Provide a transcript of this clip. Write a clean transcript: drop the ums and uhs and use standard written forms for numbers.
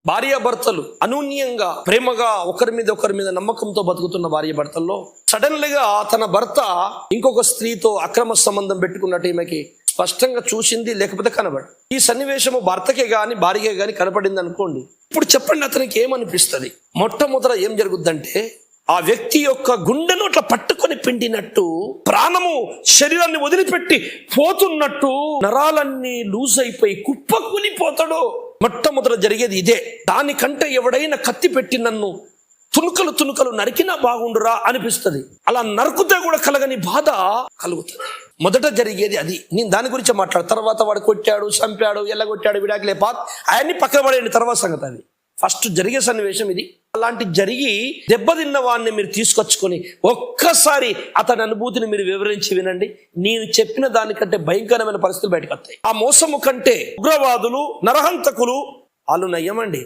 భార్యాభర్తలు అనూన్యంగా ప్రేమగా ఒకరి మీద నమ్మకంతో బతుకుతున్న భార్యాభర్తల్లో సడన్ గా తన భర్త ఇంకొక స్త్రీతో అక్రమ సంబంధం పెట్టుకున్నట్టు ఈమెకి స్పష్టంగా చూసింది, లేకపోతే కనబడి ఈ సన్నివేశము భర్తకే గాని భార్యకే గాని కనపడింది అనుకోండి. ఇప్పుడు చెప్పండి, అతనికి ఏమనిపిస్తుంది? మొట్టమొదట ఏం జరుగుద్దంటే ఆ వ్యక్తి యొక్క గుండెను అట్లా పట్టుకొని పిండినట్టు, ప్రాణము శరీరాన్ని వదిలిపెట్టి పోతున్నట్టు, నరాలన్నీ లూజ్ అయిపోయి కుప్పకూలిపోతాడు. మొట్టమొదట జరిగేది ఇదే. దానికంటే ఎవడైనా కత్తి పెట్టి నన్ను తునుకలు నరికినా బాగుండురా అనిపిస్తుంది. అలా నరుకుతే కూడా కలగని బాధ కలుగుతుంది. మొదట జరిగేది అది. నేను దాని గురించి మాట్లాడు. తర్వాత వాడు కొట్టాడు, చంపాడు, ఎల్లగొట్టాడు, విడాకులే అవన్నీ పక్కన పడేయండి, తర్వాత సంగతి. అది ఫస్ట్ జరిగే సన్నివేశం ఇది. అలాంటి జరిగి దెబ్బతిన్న వాడిని మీరు తీసుకొచ్చుకొని ఒక్కసారి అతని అనుభూతిని మీరు వివరించి వినండి. నేను చెప్పిన దానికంటే భయంకరమైన పరిస్థితులు బయటకు వస్తాయి. ఆ మోసము కంటే ఉగ్రవాదులు, నరహంతకులు వాళ్ళు నయ్యమండి.